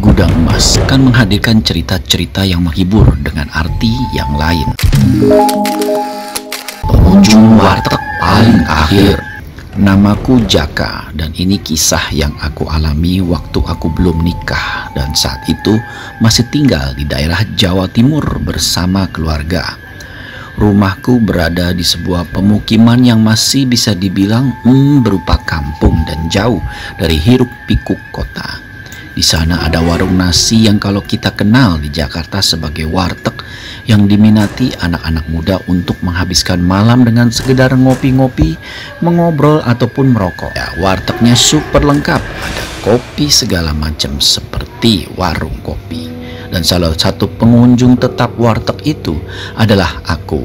Gudang Emas akan menghadirkan cerita-cerita yang menghibur dengan arti yang lain. Pengunjung warteg paling akhir. Namaku Jaka dan ini kisah yang aku alami waktu aku belum nikah dan saat itu masih tinggal di daerah Jawa Timur bersama keluarga. Rumahku berada di sebuah pemukiman yang masih bisa dibilang berupa kampung dan jauh dari hiruk pikuk kota. Di sana ada warung nasi yang kalau kita kenal di Jakarta sebagai warteg yang diminati anak-anak muda untuk menghabiskan malam dengan sekedar ngopi-ngopi, mengobrol ataupun merokok. Ya, wartegnya super lengkap, ada kopi segala macam seperti warung kopi. Dan salah satu pengunjung tetap warteg itu adalah aku.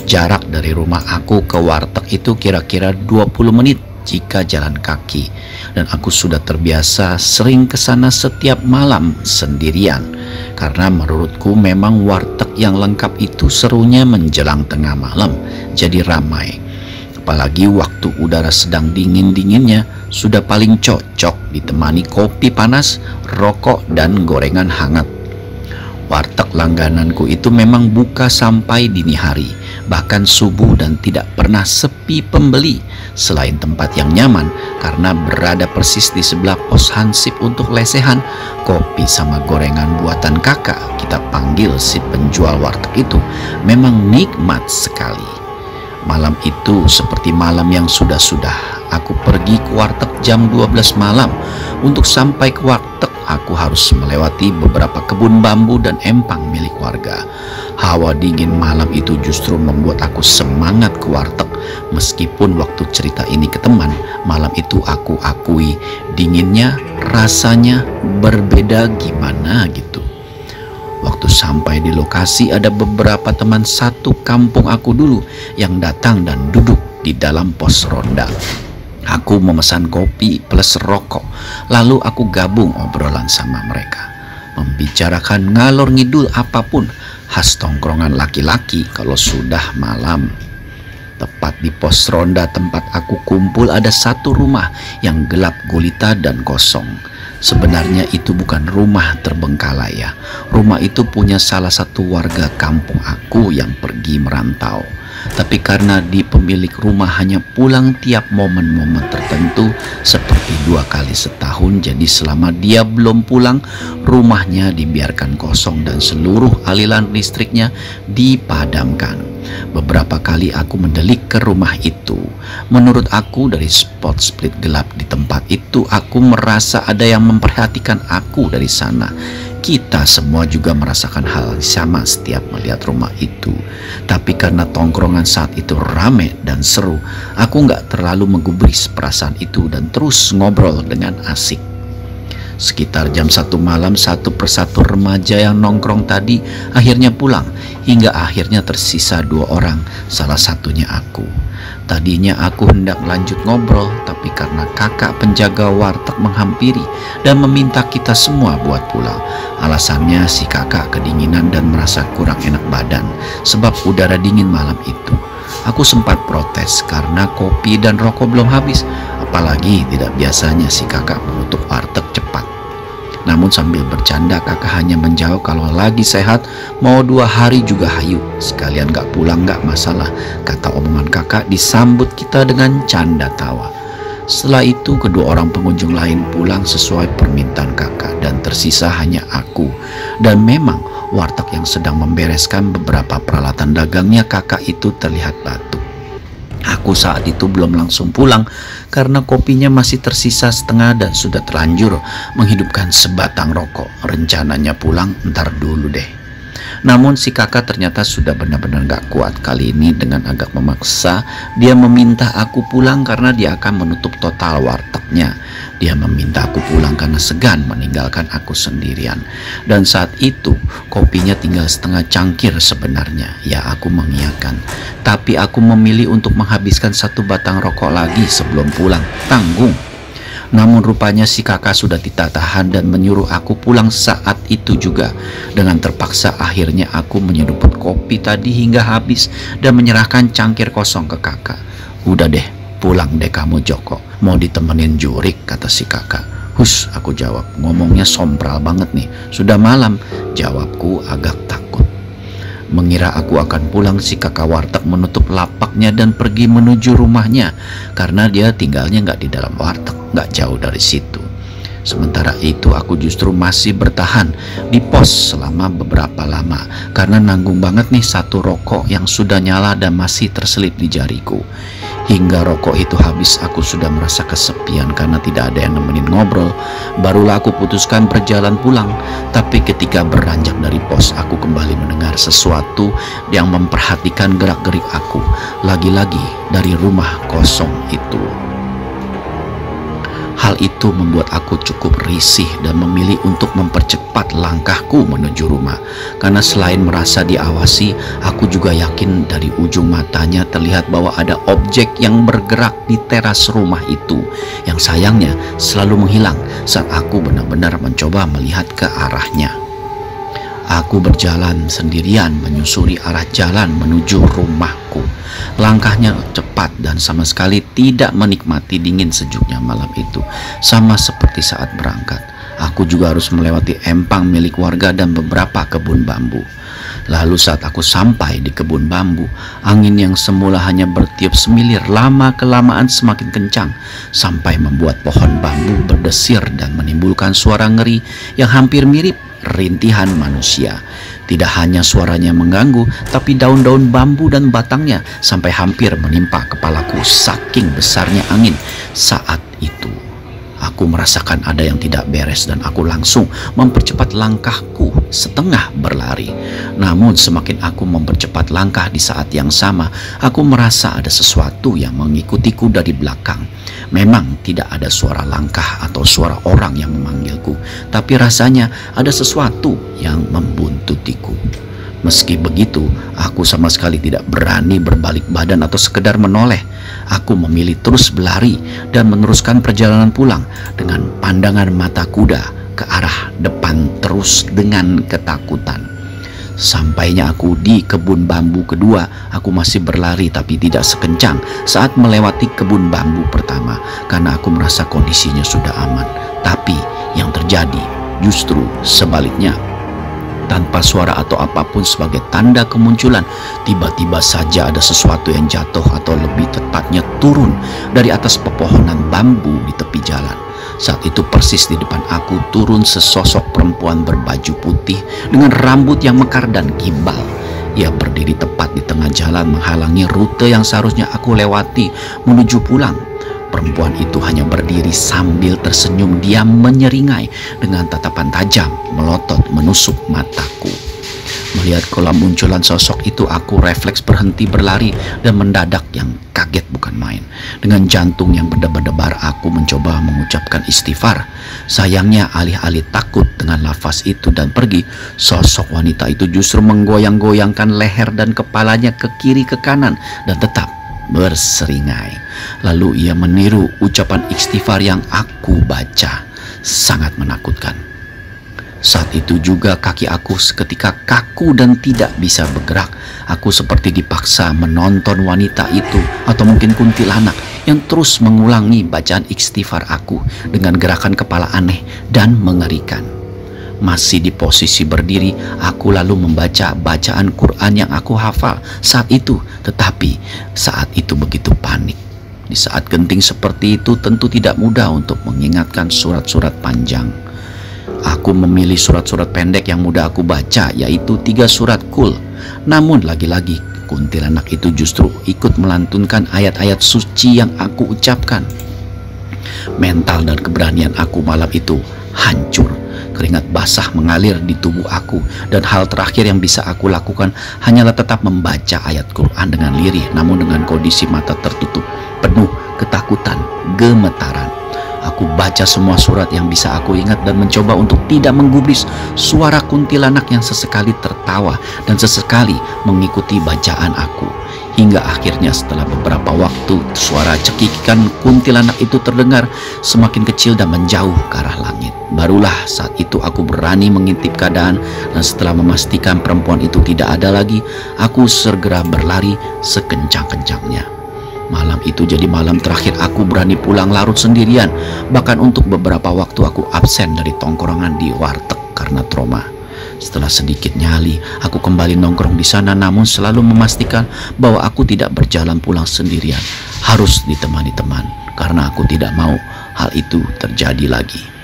Jarak dari rumah aku ke warteg itu kira-kira 20 menit jika jalan kaki. Dan aku sudah terbiasa sering ke sana setiap malam sendirian. Karena menurutku memang warteg yang lengkap itu serunya menjelang tengah malam, jadi ramai. Apalagi waktu udara sedang dingin-dinginnya, sudah paling cocok ditemani kopi panas, rokok, dan gorengan hangat. Warteg langgananku itu memang buka sampai dini hari, bahkan subuh dan tidak pernah sepi pembeli. Selain tempat yang nyaman karena berada persis di sebelah pos hansip untuk lesehan, kopi sama gorengan buatan kakak, kita panggil si penjual warteg itu, memang nikmat sekali. Malam itu seperti malam yang sudah-sudah, aku pergi ke warteg jam 12 malam. Untuk sampai ke warteg aku harus melewati beberapa kebun bambu dan empang milik warga. Hawa dingin malam itu justru membuat aku semangat ke warteg. Meskipun waktu cerita ini ke teman, malam itu aku akui dinginnya rasanya berbeda gimana gitu. Waktu sampai di lokasi ada beberapa teman satu kampung aku dulu yang datang dan duduk di dalam pos ronda. Aku memesan kopi plus rokok, lalu aku gabung obrolan sama mereka. Membicarakan ngalor ngidul apapun, khas tongkrongan laki-laki kalau sudah malam. Tepat di pos ronda tempat aku kumpul ada satu rumah yang gelap gulita dan kosong. Sebenarnya itu bukan rumah terbengkalai ya. Rumah itu punya salah satu warga kampung aku yang pergi merantau. Tapi karena di pemilik rumah hanya pulang tiap momen-momen tertentu seperti 2 kali setahun, jadi selama dia belum pulang, rumahnya dibiarkan kosong dan seluruh aliran listriknya dipadamkan. Beberapa kali aku mendelik ke rumah itu. Menurut aku dari spot split gelap di tempat itu, aku merasa ada yang memperhatikan aku dari sana. Kita semua juga merasakan hal sama setiap melihat rumah itu. Tapi karena tongkrongan saat itu rame dan seru, aku nggak terlalu menggubris perasaan itu dan terus ngobrol dengan asik. Sekitar jam 1 malam, satu persatu remaja yang nongkrong tadi akhirnya pulang, hingga akhirnya tersisa 2 orang, salah satunya aku. Tadinya aku hendak lanjut ngobrol, tapi karena kakak penjaga warteg menghampiri dan meminta kita semua buat pulang. Alasannya si kakak kedinginan dan merasa kurang enak badan sebab udara dingin malam itu. Aku sempat protes karena kopi dan rokok belum habis, apalagi tidak biasanya si kakak menutup warteg cepat. Namun sambil bercanda kakak hanya menjawab kalau lagi sehat mau 2 hari juga hayu, sekalian gak pulang gak masalah. Kata omongan kakak disambut kita dengan canda tawa. Setelah itu kedua orang pengunjung lain pulang sesuai permintaan kakak dan tersisa hanya aku. Dan memang warteg yang sedang membereskan beberapa peralatan dagangnya kakak itu terlihat batuk. Aku saat itu belum langsung pulang karena kopinya masih tersisa setengah dan sudah terlanjur menghidupkan sebatang rokok. Rencananya pulang ntar dulu deh. Namun si kakak ternyata sudah benar-benar gak kuat. Kali ini dengan agak memaksa dia meminta aku pulang karena dia akan menutup total wartegnya. Dia meminta aku pulang karena segan meninggalkan aku sendirian. Dan saat itu kopinya tinggal setengah cangkir sebenarnya. Ya aku mengiyakan. Tapi aku memilih untuk menghabiskan 1 batang rokok lagi sebelum pulang. Tanggung. Namun rupanya si kakak sudah tidak tahan dan menyuruh aku pulang saat itu juga. Dengan terpaksa akhirnya aku menyeruput kopi tadi hingga habis dan menyerahkan cangkir kosong ke kakak. Udah deh, pulang deh kamu Joko. Mau ditemenin jurik, kata si kakak. "Hus," aku jawab. Ngomongnya sompral banget nih. "Sudah malam," jawabku agak takut. Mengira aku akan pulang, si kakak warteg menutup lapaknya dan pergi menuju rumahnya, karena dia tinggalnya nggak di dalam warteg, nggak jauh dari situ. Sementara itu aku justru masih bertahan di pos selama beberapa lama, karena nanggung banget nih satu rokok yang sudah nyala dan masih terselip di jariku. Hingga rokok itu habis, aku sudah merasa kesepian karena tidak ada yang nemenin ngobrol. Barulah aku putuskan berjalan pulang. Tapi ketika beranjak dari pos, aku kembali mendengar sesuatu yang memperhatikan gerak-gerik aku. Lagi-lagi dari rumah kosong itu. Hal itu membuat aku cukup risih dan memilih untuk mempercepat langkahku menuju rumah. Karena selain merasa diawasi, aku juga yakin dari ujung matanya terlihat bahwa ada objek yang bergerak di teras rumah itu, yang sayangnya selalu menghilang saat aku benar-benar mencoba melihat ke arahnya. Aku berjalan sendirian menyusuri arah jalan menuju rumahku. Langkahnya cepat dan sama sekali tidak menikmati dingin sejuknya malam itu. Sama seperti saat berangkat, aku juga harus melewati empang milik warga dan beberapa kebun bambu. Lalu saat aku sampai di kebun bambu, angin yang semula hanya bertiup semilir lama-kelamaan semakin kencang, sampai membuat pohon bambu berdesir dan menimbulkan suara ngeri yang hampir mirip rintihan manusia. Tidak hanya suaranya mengganggu, tapi daun-daun bambu dan batangnya sampai hampir menimpa kepalaku saking besarnya angin. Saat itu aku merasakan ada yang tidak beres dan aku langsung mempercepat langkahku setengah berlari. Namun semakin aku mempercepat langkah di saat yang sama, aku merasa ada sesuatu yang mengikutiku dari belakang. Memang tidak ada suara langkah atau suara orang yang memanggilku, tapi rasanya ada sesuatu yang membuntutiku. Meski begitu, aku sama sekali tidak berani berbalik badan atau sekedar menoleh. Aku memilih terus berlari dan meneruskan perjalanan pulang dengan pandangan mata kuda ke arah depan terus dengan ketakutan. Sampainya aku di kebun bambu kedua, aku masih berlari tapi tidak sekencang saat melewati kebun bambu pertama, karena aku merasa kondisinya sudah aman. Tapi yang terjadi justru sebaliknya. Tanpa suara atau apapun sebagai tanda kemunculan, tiba-tiba saja ada sesuatu yang jatuh atau lebih tepatnya turun dari atas pepohonan bambu di tepi jalan. Saat itu persis di depan aku turun sesosok perempuan berbaju putih dengan rambut yang mekar dan gimbal. Ia berdiri tepat di tengah jalan menghalangi rute yang seharusnya aku lewati menuju pulang. Perempuan itu hanya berdiri sambil tersenyum diam menyeringai dengan tatapan tajam melotot menusuk mataku. Melihat kemunculan sosok itu, aku refleks berhenti berlari dan mendadak yang kaget bukan main. Dengan jantung yang berdebar-debar, aku mencoba mengucapkan istighfar. Sayangnya alih-alih takut dengan lafaz itu dan pergi, sosok wanita itu justru menggoyang-goyangkan leher dan kepalanya ke kiri ke kanan dan tetap berseringai. Lalu ia meniru ucapan istighfar yang aku baca. Sangat menakutkan. Saat itu juga kaki aku seketika kaku dan tidak bisa bergerak. Aku seperti dipaksa menonton wanita itu atau mungkin kuntilanak yang terus mengulangi bacaan istighfar aku dengan gerakan kepala aneh dan mengerikan. Masih di posisi berdiri, aku lalu membaca bacaan Quran yang aku hafal saat itu. Tetapi saat itu begitu panik. Di saat genting seperti itu tentu tidak mudah untuk mengingatkan surat-surat panjang. Aku memilih surat-surat pendek yang mudah aku baca, yaitu 3 surat Qul. Namun lagi-lagi kuntilanak itu justru ikut melantunkan ayat-ayat suci yang aku ucapkan. Mental dan keberanian aku malam itu hancur. Keringat basah mengalir di tubuh aku, dan hal terakhir yang bisa aku lakukan hanyalah tetap membaca ayat Quran dengan lirih, namun dengan kondisi mata tertutup, penuh ketakutan, gemetaran. Aku baca semua surat yang bisa aku ingat dan mencoba untuk tidak menggubris suara kuntilanak yang sesekali tertawa dan sesekali mengikuti bacaan aku. Hingga akhirnya setelah beberapa waktu, suara cekikikan kuntilanak itu terdengar semakin kecil dan menjauh ke arah langit. Barulah saat itu aku berani mengintip keadaan, dan setelah memastikan perempuan itu tidak ada lagi, aku segera berlari sekencang-kencangnya. Malam itu jadi malam terakhir aku berani pulang larut sendirian. Bahkan untuk beberapa waktu aku absen dari tongkrongan di warteg karena trauma. Setelah sedikit nyali, aku kembali nongkrong di sana, namun selalu memastikan bahwa aku tidak berjalan pulang sendirian. Harus ditemani teman, karena aku tidak mau hal itu terjadi lagi.